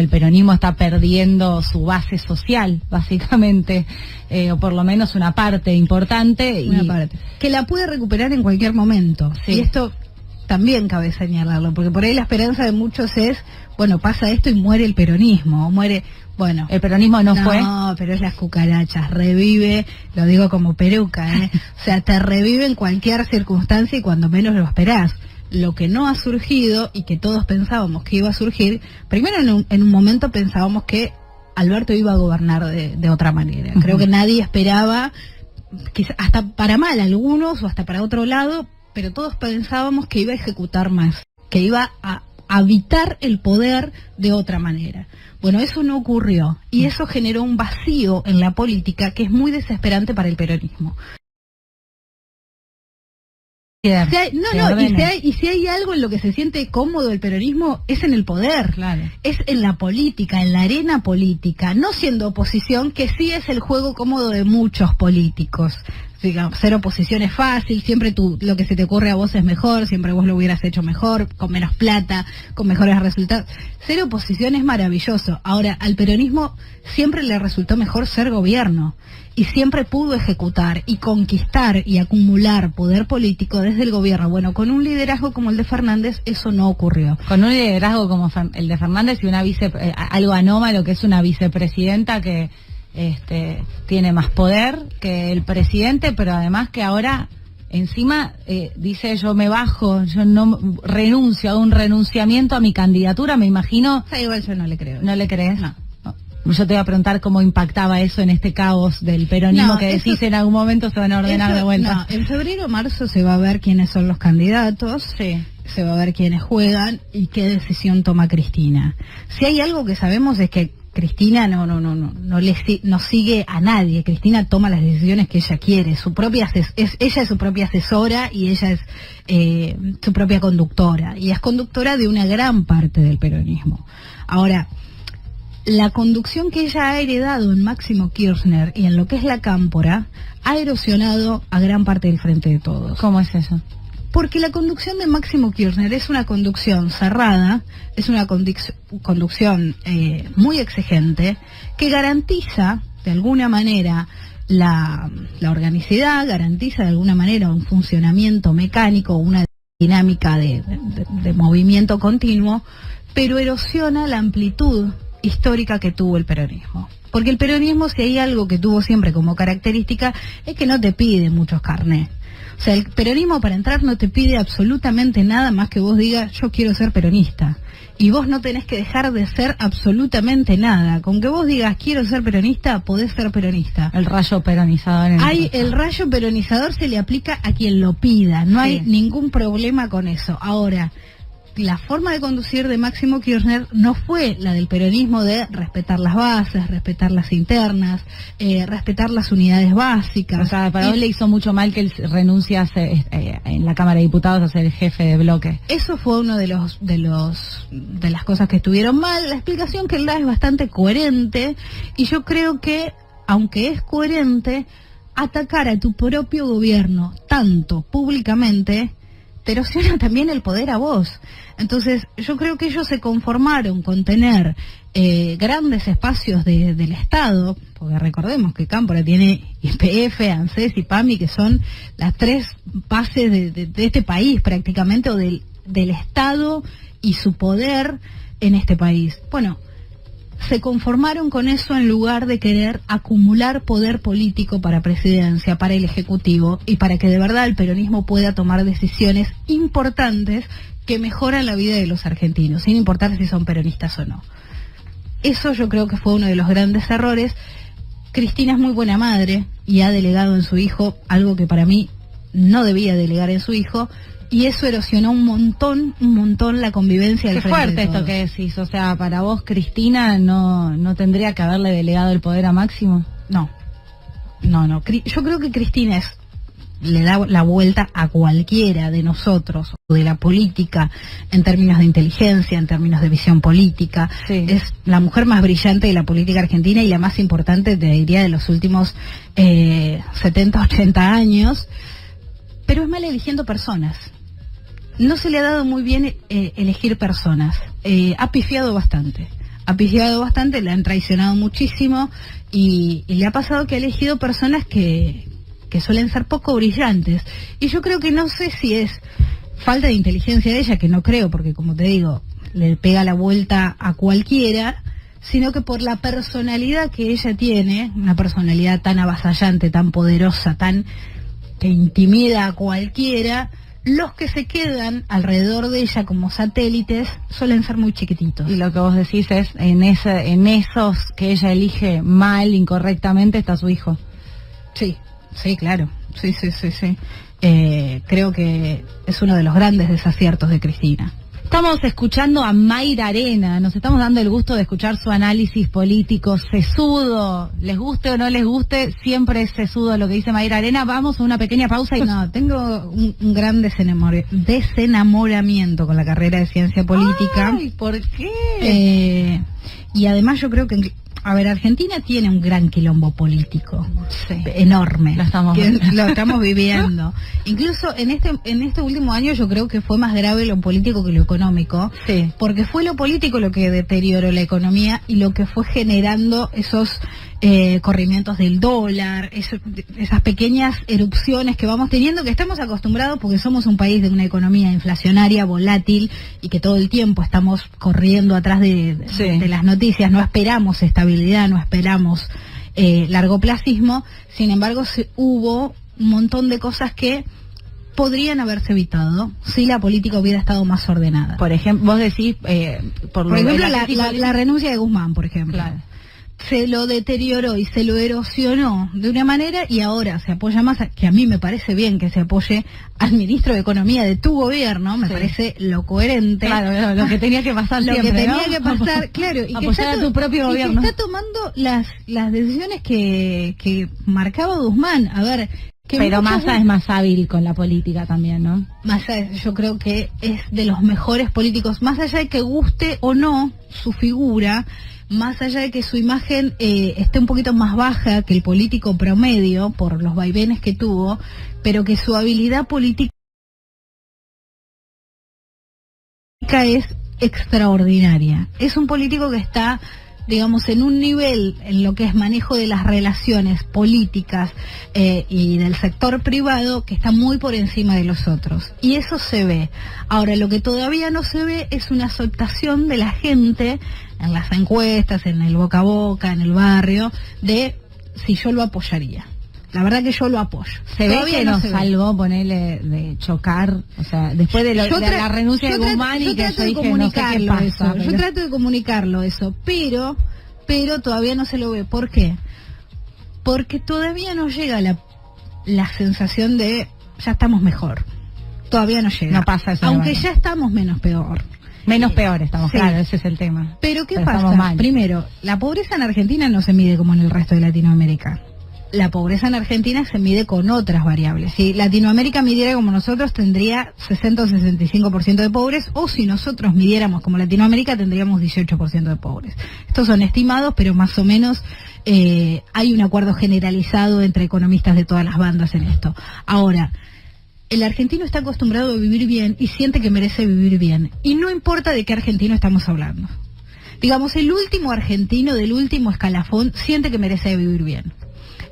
el peronismo está perdiendo su base social, básicamente, o por lo menos una parte importante. Una parte. Que la puede recuperar en cualquier momento. Sí. Y esto también cabe señalarlo, porque por ahí la esperanza de muchos es, bueno, pasa esto y muere el peronismo, o muere... Bueno, el peronismo no fue. No, pero es las cucarachas, revive, lo digo como peruca, o sea, te revive en cualquier circunstancia y cuando menos lo esperás. Lo que no ha surgido y que todos pensábamos que iba a surgir, primero en un momento pensábamos que Alberto iba a gobernar de otra manera. Creo que nadie esperaba, quizá hasta para mal algunos o hasta para otro lado, pero todos pensábamos que iba a ejecutar más, que iba a habitar el poder de otra manera. Bueno, eso no ocurrió y eso generó un vacío en la política que es muy desesperante para el peronismo. Y si hay algo en lo que se siente cómodo el peronismo es en el poder, claro. Es en la política, en la arena política, no siendo oposición, que sí es el juego cómodo de muchos políticos. Digamos, ser oposición es fácil, siempre lo que se te ocurre a vos es mejor, siempre vos lo hubieras hecho mejor, con menos plata, con mejores resultados. Ser oposición es maravilloso. Ahora, al peronismo siempre le resultó mejor ser gobierno y siempre pudo ejecutar y conquistar y acumular poder político desde el gobierno. Bueno, con un liderazgo como el de Fernández eso no ocurrió. Con un liderazgo como el de Fernández y una algo anómalo que es una vicepresidenta que tiene más poder que el presidente, pero además que ahora encima dice yo me bajo, yo no renuncio, hago un renunciamiento a mi candidatura, me imagino. Igual yo no le creo. ¿No le crees? No. Yo te iba a preguntar cómo impactaba eso en este caos del peronismo que decís en algún momento se van a ordenar de vuelta. No, en febrero o marzo se va a ver quiénes son los candidatos, sí. Se va a ver quiénes juegan y qué decisión toma Cristina. Si hay algo que sabemos es que Cristina no sigue a nadie. Cristina toma las decisiones que ella quiere. Ella es su propia asesora y ella es su propia conductora. Y es conductora de una gran parte del peronismo. Ahora, la conducción que ella ha heredado en Máximo Kirchner y en lo que es la Cámpora ha erosionado a gran parte del Frente de Todos. ¿Cómo es eso? Porque la conducción de Máximo Kirchner es una conducción cerrada, es una conducción muy exigente, que garantiza de alguna manera la organicidad, garantiza de alguna manera un funcionamiento mecánico, una dinámica de movimiento continuo, pero erosiona la amplitud histórica que tuvo el peronismo. Porque el peronismo, si hay algo que tuvo siempre como característica, es que no te pide muchos carnés. O sea, el peronismo para entrar no te pide absolutamente nada más que vos digas, yo quiero ser peronista. Y vos no tenés que dejar de ser absolutamente nada. Con que vos digas, quiero ser peronista, podés ser peronista. El rayo peronizador. El rayo peronizador se le aplica a quien lo pida. No hay ningún problema con eso. Ahora, la forma de conducir de Máximo Kirchner no fue la del peronismo de respetar las bases, respetar las internas, respetar las unidades básicas. O sea, para vos le hizo mucho mal que él renuncie en la Cámara de Diputados a ser el jefe de bloque. Eso fue uno de las cosas que estuvieron mal. La explicación que él da es bastante coherente y yo creo que, aunque es coherente, atacar a tu propio gobierno tanto públicamente te erosiona también el poder a vos. Entonces, yo creo que ellos se conformaron con tener grandes espacios del Estado, porque recordemos que Cámpora tiene YPF, ANSES y PAMI, que son las tres bases de este país prácticamente, o del Estado y su poder en este país. Bueno, se conformaron con eso en lugar de querer acumular poder político para presidencia, para el Ejecutivo y para que de verdad el peronismo pueda tomar decisiones importantes que mejoran la vida de los argentinos, sin importar si son peronistas o no. Eso yo creo que fue uno de los grandes errores. Cristina es muy buena madre y ha delegado en su hijo algo que para mí no debía delegar en su hijo, y eso erosionó un montón la convivencia del Frente de Todos. Qué fuerte esto que decís, o sea, para vos Cristina no tendría que haberle delegado el poder a Máximo. No. Yo creo que Cristina le da la vuelta a cualquiera de nosotros, o de la política, en términos de inteligencia, en términos de visión política. Sí. Es la mujer más brillante de la política argentina y la más importante, te diría, de los últimos 70, 80 años, pero es mal eligiendo personas. No se le ha dado muy bien elegir personas. Ha pifiado bastante. ha pifiado bastante, le han traicionado muchísimo y le ha pasado que ha elegido personas que suelen ser poco brillantes. Y yo creo que no sé si es falta de inteligencia de ella, que no creo, porque como te digo, le pega la vuelta a cualquiera, sino que por la personalidad que ella tiene, una personalidad tan avasallante, tan poderosa, que intimida a cualquiera, los que se quedan alrededor de ella como satélites suelen ser muy chiquititos. Y lo que vos decís es, en esos que ella elige mal, incorrectamente, está su hijo. Sí, claro. Sí. Creo que es uno de los grandes desaciertos de Cristina. Estamos escuchando a Mayra Arena, nos estamos dando el gusto de escuchar su análisis político sesudo. Les guste o no les guste, siempre es sesudo lo que dice Mayra Arena. Vamos a una pequeña pausa. No, tengo un gran desenamoramiento con la carrera de ciencia política. Ay, ¿por qué? Y además yo creo que, a ver, Argentina tiene un gran quilombo político, sí, enorme, lo estamos viviendo. Incluso en este último año yo creo que fue más grave lo político que lo económico, sí, porque fue lo político lo que deterioró la economía y lo que fue generando esos corrimientos del dólar, esas pequeñas erupciones que vamos teniendo, que estamos acostumbrados porque somos un país de una economía inflacionaria, volátil, y que todo el tiempo estamos corriendo atrás de las noticias, no esperamos estabilidad, no esperamos largoplacismo. Sin embargo, hubo un montón de cosas que podrían haberse evitado si la política hubiera estado más ordenada. Por ejemplo, vos decís, por ejemplo, la renuncia de Guzmán, por ejemplo. Claro. Se lo deterioró y se lo erosionó de una manera, y ahora se apoya más, que a mí me parece bien que se apoye al ministro de Economía de tu gobierno, me parece lo coherente. Claro, lo que tenía que pasar lo siempre, que tenía ¿no? que pasar, claro, y apoyar a tu propio gobierno. Y que está tomando las decisiones que marcaba Guzmán. A ver, pero Massa es más hábil con la política también, ¿no? Massa, yo creo que es de los mejores políticos, más allá de que guste o no su figura, más allá de que su imagen esté un poquito más baja que el político promedio por los vaivenes que tuvo, pero que su habilidad política es extraordinaria. Es un político que está, digamos, en un nivel en lo que es manejo de las relaciones políticas y del sector privado que está muy por encima de los otros. Y eso se ve. Ahora, lo que todavía no se ve es una aceptación de la gente en las encuestas, en el boca a boca, en el barrio, de si yo lo apoyaría. La verdad que yo lo apoyo. Se ve que nos salvó ponerle de chocar, o sea, después de la renuncia de Guzmán, y que yo dije, no sé qué pasa. Yo trato de comunicarlo eso, pero todavía no se lo ve. ¿Por qué? Porque todavía no llega la sensación de ya estamos mejor. Todavía no llega. No pasa eso. Aunque ya estamos menos peor. Menos peor estamos, sí. Claro, ese es el tema. Pero ¿qué pasa? Primero, la pobreza en Argentina no se mide como en el resto de Latinoamérica. La pobreza en Argentina se mide con otras variables. Si Latinoamérica midiera como nosotros, tendría 60 o 65% de pobres, o si nosotros midiéramos como Latinoamérica, tendríamos 18% de pobres. Estos son estimados, pero más o menos hay un acuerdo generalizado entre economistas de todas las bandas en esto. Ahora, el argentino está acostumbrado a vivir bien y siente que merece vivir bien. Y no importa de qué argentino estamos hablando. Digamos, el último argentino del último escalafón siente que merece vivir bien.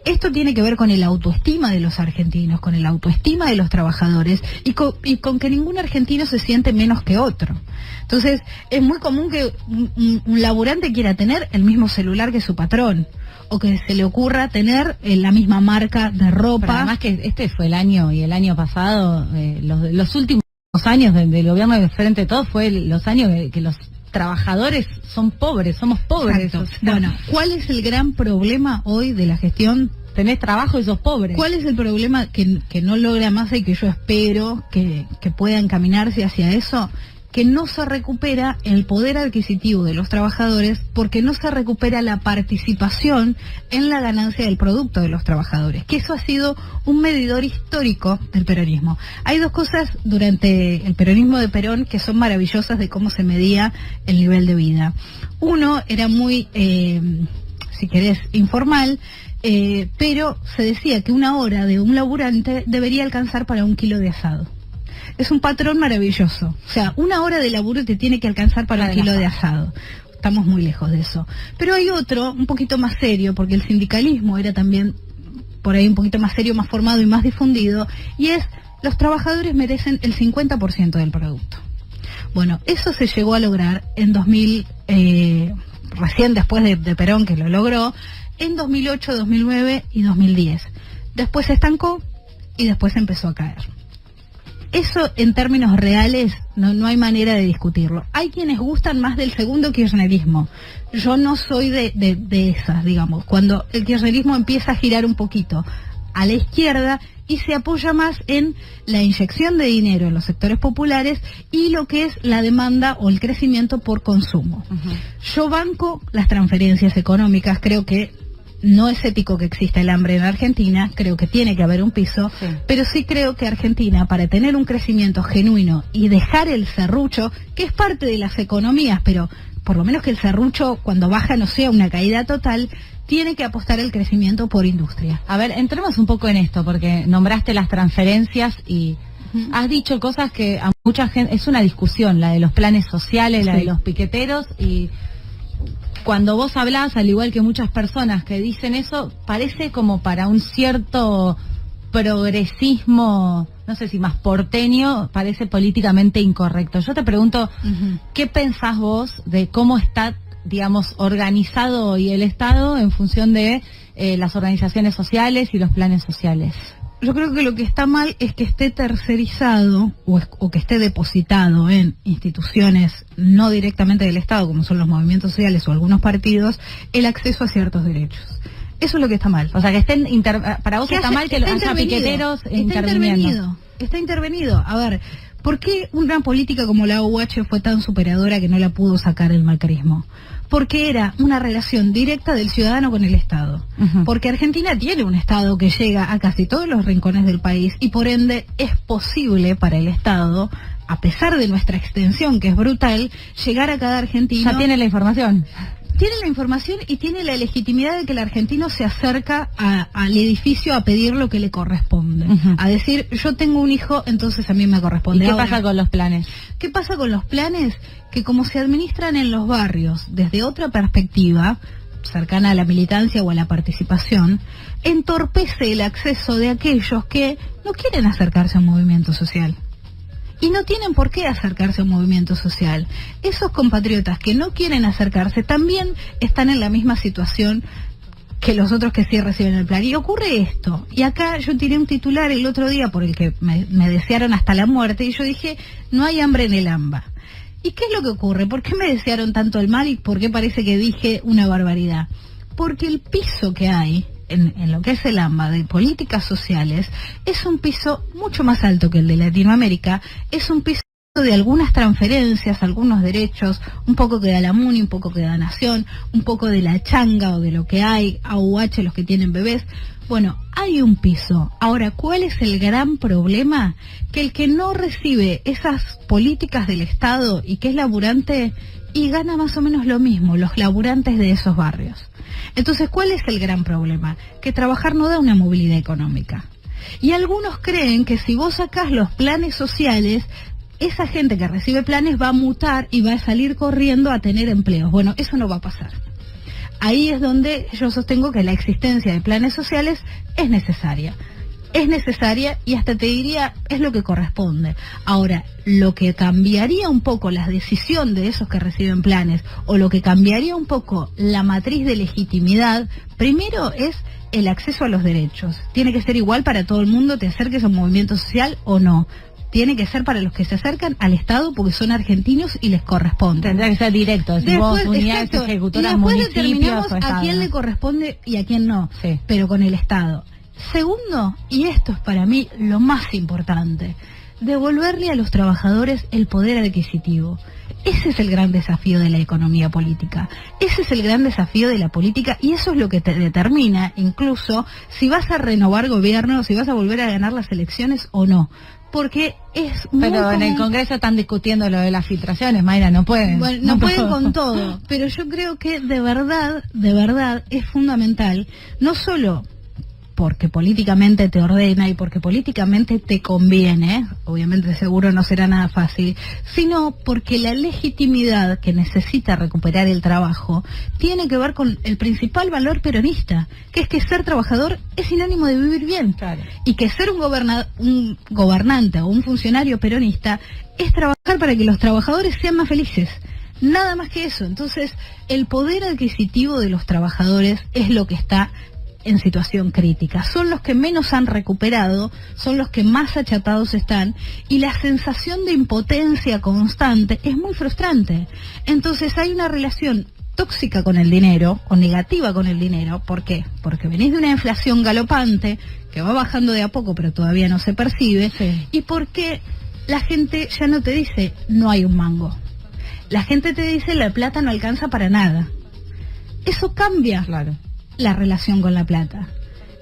Esto tiene que ver con el autoestima de los argentinos, con el autoestima de los trabajadores y con que ningún argentino se siente menos que otro. Entonces, es muy común que un laburante quiera tener el mismo celular que su patrón, o que se le ocurra tener la misma marca de ropa. Pero además que este fue el año, y el año pasado, los últimos años del gobierno de Frente de Todos fue los años que los trabajadores son pobres, somos pobres. O sea, bueno, ¿cuál es el gran problema hoy de la gestión? Tenés trabajo y sos pobre. ¿Cuál es el problema que no logra Massa y que yo espero que pueda encaminarse hacia eso? Que no se recupera el poder adquisitivo de los trabajadores, porque no se recupera la participación en la ganancia del producto de los trabajadores, que eso ha sido un medidor histórico del peronismo. Hay dos cosas durante el peronismo de Perón que son maravillosas de cómo se medía el nivel de vida. Uno era muy, si querés, informal, pero se decía que una hora de un laburante debería alcanzar para 1 kilo de asado. Es un patrón maravilloso. O sea, una hora de laburo te tiene que alcanzar para 1 kilo de asado. estamos muy lejos de eso. Pero hay otro, un poquito más serio, porque el sindicalismo era también por ahí un poquito más serio, más formado y más difundido, y es, los trabajadores merecen el 50% del producto. Bueno, eso se llegó a lograr en 2000, recién después de Perón, que lo logró, en 2008, 2009 y 2010. Después se estancó y después empezó a caer. Eso en términos reales no hay manera de discutirlo. Hay quienes gustan más del segundo kirchnerismo. Yo no soy de esas, digamos. Cuando el kirchnerismo empieza a girar un poquito a la izquierda y se apoya más en la inyección de dinero en los sectores populares y lo que es la demanda o el crecimiento por consumo. Uh-huh. Yo banco las transferencias económicas, creo que no es ético que exista el hambre en Argentina, creo que tiene que haber un piso, sí. Pero sí creo que Argentina, para tener un crecimiento genuino y dejar el serrucho, que es parte de las economías, pero por lo menos que el serrucho cuando baja no sea una caída total, tiene que apostar el crecimiento por industria. A ver, entremos un poco en esto, porque nombraste las transferencias y has dicho cosas que a mucha gente, es una discusión, la de los planes sociales, la de los piqueteros, y cuando vos hablás, al igual que muchas personas que dicen eso, parece como para un cierto progresismo, no sé si más porteño, parece políticamente incorrecto. Yo te pregunto, ¿qué pensás vos de cómo está, digamos, organizado hoy el Estado en función de las organizaciones sociales y los planes sociales? Yo creo que lo que está mal es que esté tercerizado o que esté depositado en instituciones no directamente del Estado, como son los movimientos sociales o algunos partidos, el acceso a ciertos derechos. Eso es lo que está mal. O sea, que estén para vos está mal que haya piqueteros interviniendo. Está intervenido. A ver, ¿por qué una política como la OUH fue tan superadora que no la pudo sacar el macrismo? Porque era una relación directa del ciudadano con el Estado. Uh-huh. Porque Argentina tiene un Estado que llega a casi todos los rincones del país y por ende es posible para el Estado, a pesar de nuestra extensión que es brutal, llegar a cada argentino. Ya tiene la información. Tiene la información y tiene la legitimidad de que el argentino se acerca al edificio a pedir lo que le corresponde. Uh-huh. A decir, yo tengo un hijo, entonces a mí me corresponde. ¿Y qué pasa con los planes? ¿Qué pasa con los planes? Que como se administran en los barrios desde otra perspectiva, cercana a la militancia o a la participación, entorpece el acceso de aquellos que no quieren acercarse a un movimiento social. Y no tienen por qué acercarse a un movimiento social. Esos compatriotas que no quieren acercarse también están en la misma situación que los otros que sí reciben el plan. Y ocurre esto. Y acá yo tiré un titular el otro día por el que me desearon hasta la muerte y yo dije, no hay hambre en el AMBA. ¿Y qué es lo que ocurre? ¿Por qué me desearon tanto el mal y por qué parece que dije una barbaridad? Porque el piso que hay en lo que es el AMBA de políticas sociales es un piso mucho más alto que el de Latinoamérica, es un piso de algunas transferencias, algunos derechos, un poco que da la MUNI, un poco que da Nación, un poco de la changa o de lo que hay, AUH, los que tienen bebés. Bueno, hay un piso. Ahora, ¿cuál es el gran problema? Que el que no recibe esas políticas del Estado y que es laburante y gana más o menos lo mismo, los laburantes de esos barrios. Entonces, ¿cuál es el gran problema? Que trabajar no da una movilidad económica. Y algunos creen que si vos sacás los planes sociales, esa gente que recibe planes va a mutar y va a salir corriendo a tener empleos. Bueno, eso no va a pasar. Ahí es donde yo sostengo que la existencia de planes sociales es necesaria. Es necesaria y hasta te diría, es lo que corresponde. Ahora, lo que cambiaría un poco la decisión de esos que reciben planes, o lo que cambiaría un poco la matriz de legitimidad, primero es el acceso a los derechos. Tiene que ser igual para todo el mundo, te acerques a un movimiento social o no. Tiene que ser para los que se acercan al Estado porque son argentinos y les corresponde. Tendrá que ser directo, si vos, unidades ejecutoras, municipios, determinamos a quién le corresponde y a quién no, sí. Pero con el Estado. Segundo, y esto es para mí lo más importante, devolverle a los trabajadores el poder adquisitivo. Ese es el gran desafío de la economía política, ese es el gran desafío de la política y eso es lo que te determina incluso si vas a renovar gobierno, si vas a volver a ganar las elecciones o no. Porque es muy Pero en el Congreso están discutiendo lo de las filtraciones, Mayra, no pueden. Bueno, no pueden con todo, pero yo creo que de verdad es fundamental, no solo porque políticamente te ordena y porque políticamente te conviene, obviamente seguro no será nada fácil, sino porque la legitimidad que necesita recuperar el trabajo tiene que ver con el principal valor peronista, que es que ser trabajador es sinónimo de vivir bien. Claro. Y que ser un gobernante o un funcionario peronista es trabajar para que los trabajadores sean más felices. Nada más que eso. Entonces, el poder adquisitivo de los trabajadores es lo que está en situación crítica. Son los que menos han recuperado, son los que más achatados están, y la sensación de impotencia constante es muy frustrante. Entonces, hay una relación tóxica con el dinero, o negativa con el dinero. ¿Por qué? Porque venís de una inflación galopante, que va bajando de a poco, pero todavía no se percibe, sí. Y porque la gente ya no te dice, no hay un mango. La gente te dice, la plata no alcanza para nada. Eso cambia, claro, la relación con la plata.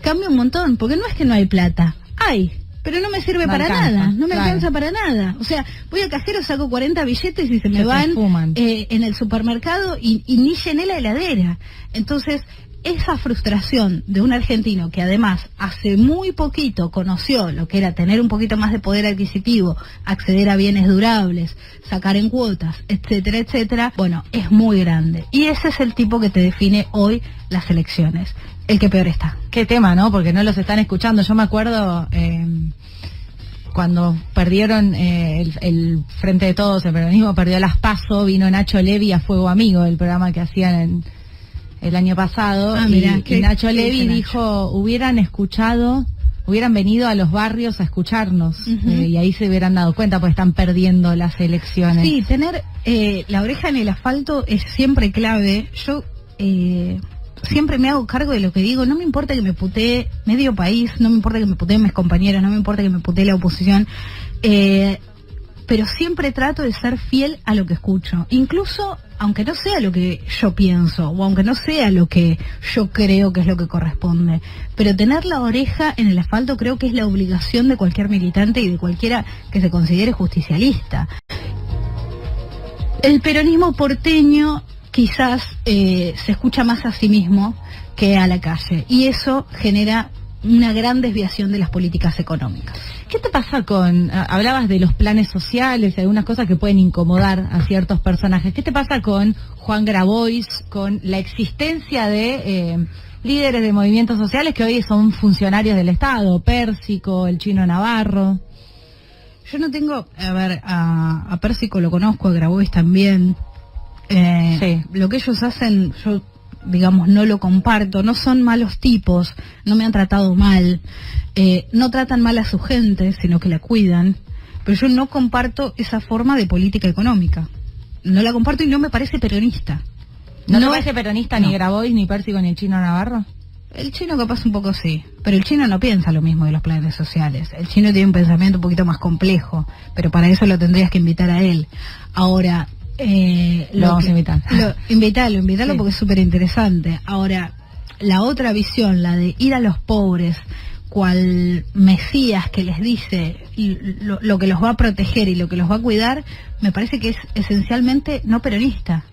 Cambia un montón, porque no es que no hay plata. Hay, pero no me sirve no para alcanza, nada. No me claro. alcanza para nada. O sea, voy al cajero, saco 40 billetes y se me van en el supermercado y ni llené la heladera. Entonces, esa frustración de un argentino que además hace muy poquito conoció lo que era tener un poquito más de poder adquisitivo, acceder a bienes durables, sacar en cuotas, etcétera, etcétera, bueno, es muy grande. Y ese es el tipo que te define hoy las elecciones, el que peor está. Qué tema, ¿no? Porque no los están escuchando. Yo me acuerdo cuando perdieron el Frente de Todos, el peronismo perdió las PASO, vino Nacho Levi a Fuego Amigo, el programa que hacían el año pasado, mirá, y Nacho Levi dijo, hubieran venido a los barrios a escucharnos, y ahí se hubieran dado cuenta, porque están perdiendo las elecciones. Sí, tener la oreja en el asfalto es siempre clave. Yo siempre me hago cargo de lo que digo, no me importa que me putee medio país, no me importa que me puteen mis compañeros, no me importa que me putee la oposición, pero siempre trato de ser fiel a lo que escucho, incluso aunque no sea lo que yo pienso, o aunque no sea lo que yo creo que es lo que corresponde. Pero tener la oreja en el asfalto creo que es la obligación de cualquier militante y de cualquiera que se considere justicialista. El peronismo porteño quizás se escucha más a sí mismo que a la calle, y eso genera una gran desviación de las políticas económicas. ¿Qué te pasa hablabas de los planes sociales, algunas cosas que pueden incomodar a ciertos personajes? ¿Qué te pasa con Juan Grabois, con la existencia de líderes de movimientos sociales que hoy son funcionarios del Estado, Pérsico, el Chino Navarro? Yo no tengo, a Pérsico lo conozco, a Grabois también. Sí. Lo que ellos hacen, yo digamos, no lo comparto, no son malos tipos, no me han tratado mal, no tratan mal a su gente, sino que la cuidan, pero yo no comparto esa forma de política económica, no la comparto y no me parece peronista. ¿No te parece peronista ni Grabois, ni Pérsico, ni el Chino Navarro? El chino capaz un poco sí, pero el chino no piensa lo mismo de los planes sociales, el chino tiene un pensamiento un poquito más complejo, pero para eso lo tendrías que invitar a él. Ahora, lo vamos a invitar. Invítalo sí, porque es súper interesante. Ahora, la otra visión, la de ir a los pobres, cual Mesías que les dice lo que los va a proteger y lo que los va a cuidar, me parece que es esencialmente no peronista.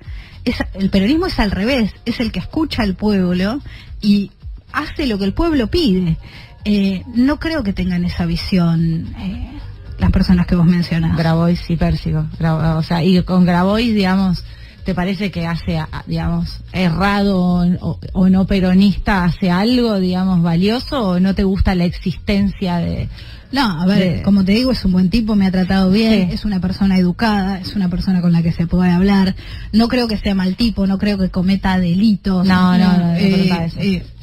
El peronismo es al revés, es el que escucha al pueblo y hace lo que el pueblo pide. No creo que tengan esa visión las personas que vos mencionás. Grabois y Pérsico. O sea, y con Grabois, digamos, ¿te parece que hace, digamos, errado o no peronista, hace algo, digamos, valioso, o no te gusta la existencia de...? No, a ver, como te digo, es un buen tipo, me ha tratado bien, sí. Es una persona educada, es una persona con la que se puede hablar. No creo que sea mal tipo, no creo que cometa delitos. No,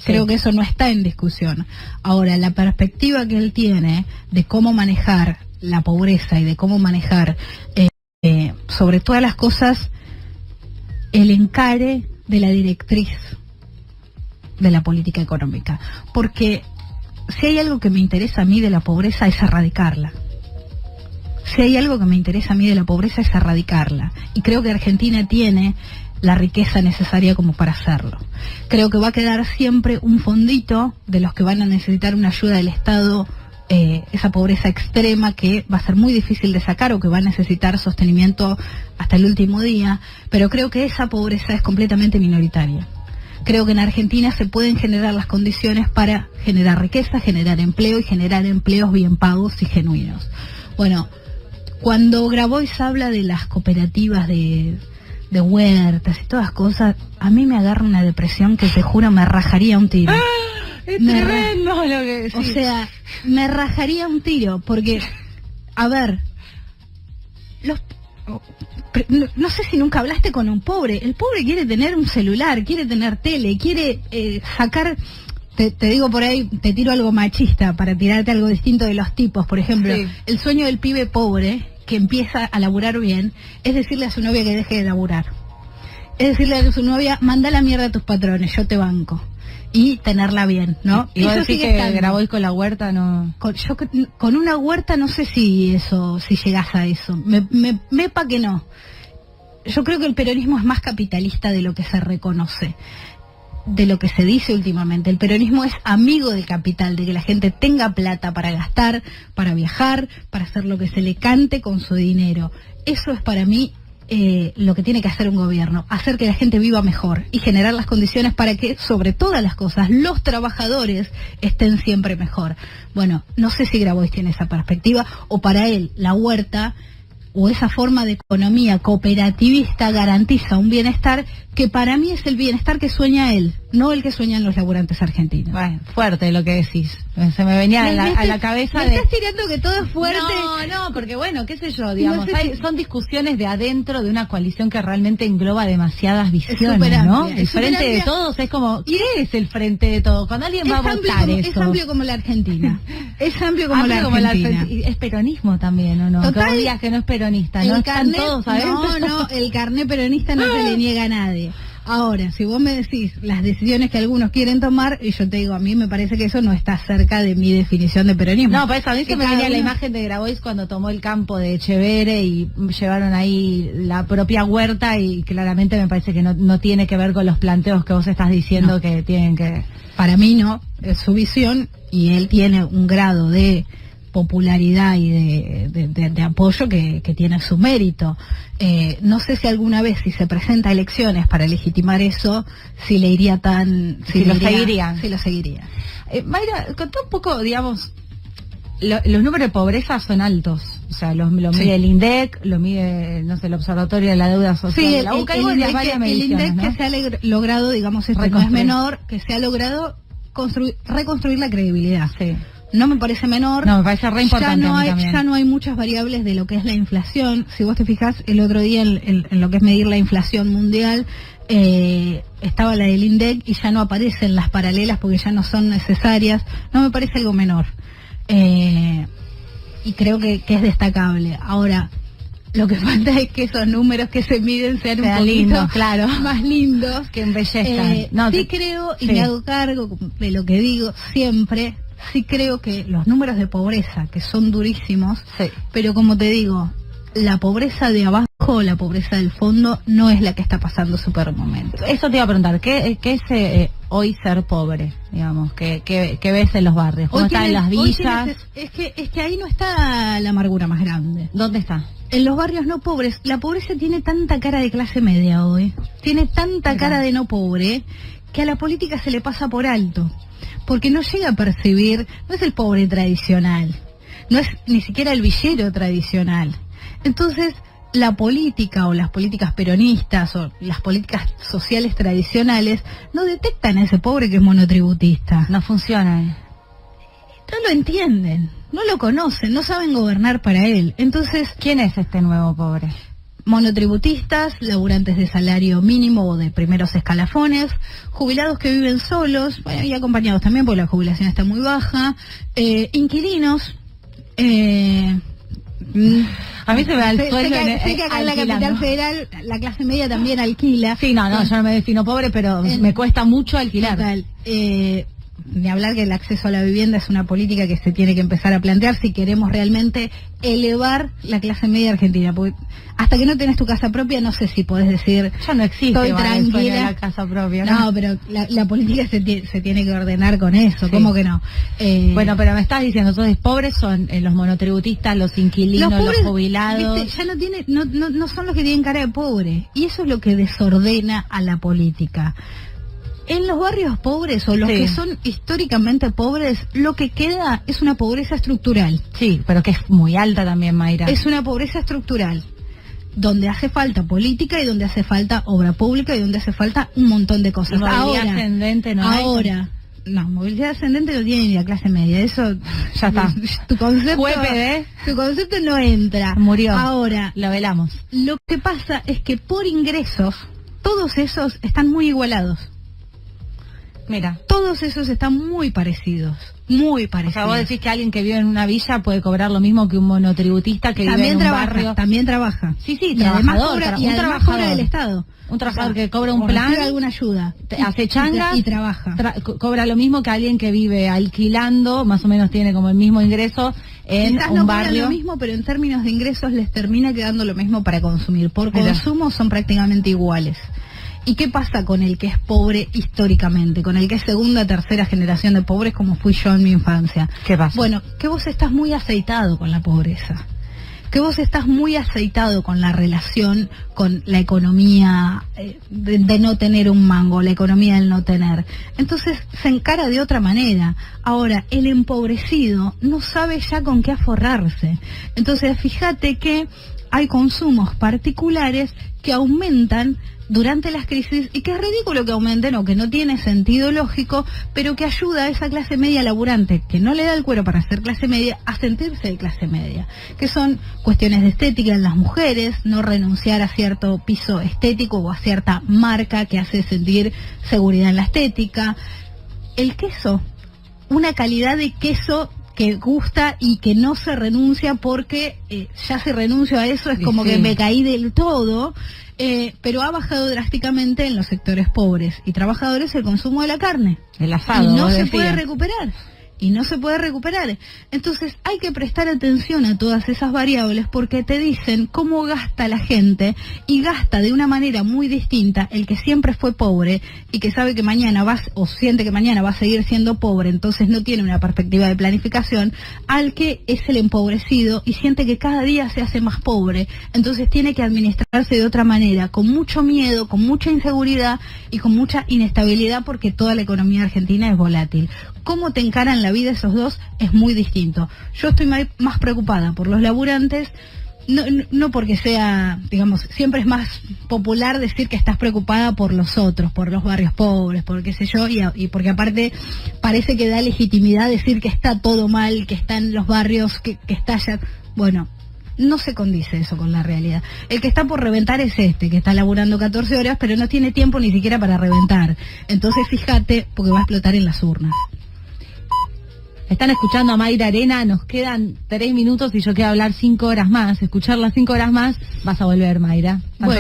creo que eso no está en discusión. Ahora, la perspectiva que él tiene de cómo manejar la pobreza y de cómo manejar, sobre todas las cosas, el encare de la directriz de la política económica. Porque si hay algo que me interesa a mí de la pobreza es erradicarla. Si hay algo que me interesa a mí de la pobreza es erradicarla. Y creo que Argentina tiene la riqueza necesaria como para hacerlo. Creo que va a quedar siempre un fondito de los que van a necesitar una ayuda del Estado, esa pobreza extrema que va a ser muy difícil de sacar o que va a necesitar sostenimiento hasta el último día, pero creo que esa pobreza es completamente minoritaria. Creo que en Argentina se pueden generar las condiciones para generar riqueza, generar empleo y generar empleos bien pagos y genuinos. Bueno, cuando Grabois habla de las cooperativas de huertas y todas cosas, a mí me agarra una depresión que te juro me rajaría un tiro. Es tremendo lo que decís. O sea, me rajaría un tiro, porque, a ver, no sé si nunca hablaste con un pobre. El pobre quiere tener un celular, quiere tener tele, quiere sacar... Te digo por ahí, te tiro algo machista para tirarte algo distinto de los tipos. Por ejemplo, sí. El sueño del pibe pobre que empieza a laburar bien es decirle a su novia que deje de laburar. Es decirle a su novia, manda la mierda a tus patrones, yo te banco. Y tenerla bien, ¿no? Y vos decís que Grabois con la huerta no... Con una huerta no sé si llegás a eso. Me pa' que no. Yo creo que el peronismo es más capitalista de lo que se reconoce, de lo que se dice últimamente. El peronismo es amigo del capital, de que la gente tenga plata para gastar, para viajar, para hacer lo que se le cante con su dinero. Eso es para mí lo que tiene que hacer un gobierno, hacer que la gente viva mejor y generar las condiciones para que, sobre todas las cosas, los trabajadores estén siempre mejor. Bueno, no sé si Grabois tiene esa perspectiva, o para él la huerta o esa forma de economía cooperativista garantiza un bienestar que para mí es el bienestar que sueña él, no el que sueñan los laburantes argentinos. Bueno, fuerte lo que decís. Se me venía a la cabeza me estás tirando que todo es fuerte. No, porque bueno, qué sé yo, digamos, no sé son discusiones de adentro de una coalición que realmente engloba demasiadas visiones, ¿no? El frente de todos es como, ¿qué es el frente de todos? Cuando alguien va a votar eso. Es amplio como la Argentina. Es amplio como la Argentina. Es peronismo también, ¿o no? Total, que digas que no es peronista, ¿no? Están todos adentro. No, el carné peronista no se le niega a nadie. Ahora, si vos me decís las decisiones que algunos quieren tomar, y yo te digo, a mí me parece que eso no está cerca de mi definición de peronismo. No, por eso a mí se me venía la imagen de Grabois cuando tomó el campo de Echeverre y llevaron ahí la propia huerta, y claramente me parece que no tiene que ver con los planteos que vos estás diciendo que tienen que... Para mí no, es su visión, y él tiene un grado de popularidad y de apoyo que tiene su mérito. No sé si alguna vez, si se presenta a elecciones para legitimar eso, si le iría tan... Si lo seguiría. Si lo seguiría. Mayra, contá un poco, digamos, los números de pobreza son altos. O sea, lo mide el INDEC, lo mide, no sé, el Observatorio de la Deuda Social. Sí, de la UCA, el INDEC, ¿no? Que se ha logrado, digamos, esto no es menor, que se ha logrado reconstruir la credibilidad. Sí. No me parece menor. No, me parece re importante. Ya no hay muchas variables de lo que es la inflación. Si vos te fijas, el otro día en lo que es medir la inflación mundial, estaba la del INDEC y ya no aparecen las paralelas porque ya no son necesarias. No me parece algo menor. Y creo que es destacable. Ahora, lo que falta es que esos números que se miden sean un poquito lindos, claro, más lindos. Que embellezcan. Sí creo, y me hago cargo de lo que digo siempre, sí creo que los números de pobreza, que son durísimos, pero como te digo, la pobreza de abajo, la pobreza del fondo, no es la que está pasando su peor momento. Eso te iba a preguntar, ¿qué es hoy ser pobre? Digamos, ¿qué ves en los barrios? ¿Cómo están en las villas? Es que ahí no está la amargura más grande. ¿Dónde está? En los barrios no pobres. La pobreza tiene tanta cara de clase media hoy, tiene tanta cara de no pobre, que a la política se le pasa por alto. Porque no llega a percibir, no es el pobre tradicional, no es ni siquiera el villero tradicional. Entonces, la política o las políticas peronistas o las políticas sociales tradicionales no detectan a ese pobre que es monotributista. No funcionan. No lo entienden, no lo conocen, no saben gobernar para él. Entonces, ¿quién es este nuevo pobre? Monotributistas, laburantes de salario mínimo o de primeros escalafones, jubilados que viven solos, bueno, y acompañados también porque la jubilación está muy baja, inquilinos. A mí se me da el sueldo. Sé que acá en la capital federal la clase media también alquila. Sí, no, yo no me defino pobre, pero me cuesta mucho alquilar. Total. Ni hablar que el acceso a la vivienda es una política que se tiene que empezar a plantear si queremos realmente elevar la clase media argentina, porque hasta que no tenés tu casa propia no sé si podés decir ya no existe estoy tranquila la casa propia, no, pero la política se tiene que ordenar con eso, sí. ¿Cómo que no? Bueno, pero me estás diciendo, entonces pobres son los monotributistas, los inquilinos, los jubilados. ¿Viste? Ya no son los que tienen cara de pobre, y eso es lo que desordena a la política. En los barrios pobres o los Sí. que son históricamente pobres, lo que queda es una pobreza estructural. Sí, pero que es muy alta también, Mayra. Es una pobreza estructural, donde hace falta política y donde hace falta obra pública y donde hace falta un montón de cosas. Y movilidad ascendente no hay. No, movilidad ascendente no tiene ni la clase media, eso Ya está. Tu concepto, UPD. tu concepto no entra. Murió. Ahora, Lo velamos. lo que pasa es que por ingresos, todos esos están muy igualados. Mira. Todos esos están muy parecidos, muy O parecidos. sea, vos decís que alguien que vive en una villa puede cobrar lo mismo que un monotributista que vive también en un trabaja, barrio. también trabaja. Sí, sí, Y además trabajador, cobra, un y además trabajador. cobra del Estado. Un trabajador O sea, que cobra un o plan, recibe alguna ayuda. hace changa y trabaja. Cobra lo mismo que alguien que vive alquilando, más o menos tiene como el mismo ingreso en Quizás un no cobran barrio. lo mismo, pero en términos de ingresos les termina quedando lo mismo para consumir. Por Mira. consumo son prácticamente iguales. ¿Y qué pasa con el que es pobre históricamente? Con el que es segunda, tercera generación de pobres, como fui yo en mi infancia. ¿Qué pasa? Bueno, que vos estás muy aceitado con la pobreza. Que vos estás muy aceitado con la relación con la economía de no tener un mango, la economía del no tener. Entonces se encara de otra manera. Ahora, el empobrecido no sabe ya con qué aforrarse. Entonces, fíjate que hay consumos particulares que aumentan durante las crisis y que es ridículo que aumenten o que no tiene sentido lógico, pero que ayuda a esa clase media laburante que no le da el cuero para ser clase media a sentirse de clase media, que son cuestiones de estética en las mujeres, no renunciar a cierto piso estético o a cierta marca que hace sentir seguridad en la estética, el queso, una calidad de queso que gusta y que no se renuncia porque ya si renuncio a eso es Y como sí. que me caí del todo, pero ha bajado drásticamente en los sectores pobres y trabajadores el consumo de la carne. El asado. Y no vos se decías. puede recuperar. Y no se puede recuperar. Entonces hay que prestar atención a todas esas variables porque te dicen cómo gasta la gente y gasta de una manera muy distinta el que siempre fue pobre y que sabe que mañana va o siente que mañana va a seguir siendo pobre, entonces no tiene una perspectiva de planificación, al que es el empobrecido y siente que cada día se hace más pobre, entonces tiene que administrarse de otra manera, con mucho miedo, con mucha inseguridad y con mucha inestabilidad porque toda la economía argentina es volátil. Cómo te encaran la vida esos dos es muy distinto. Yo estoy más preocupada por los laburantes, no porque sea, digamos, siempre es más popular decir que estás preocupada por los otros, por los barrios pobres, por qué sé yo, y porque aparte parece que da legitimidad decir que está todo mal, que están los barrios, que estallan. Bueno, no se condice eso con la realidad. El que está por reventar es este, que está laburando 14 horas, pero no tiene tiempo ni siquiera para reventar. Entonces fíjate, porque va a explotar en las urnas. Están escuchando a Mayra Arena, nos quedan 3 minutos y yo quiero hablar 5 horas más. Escucharlas 5 horas más, vas a volver, Mayra. Bueno.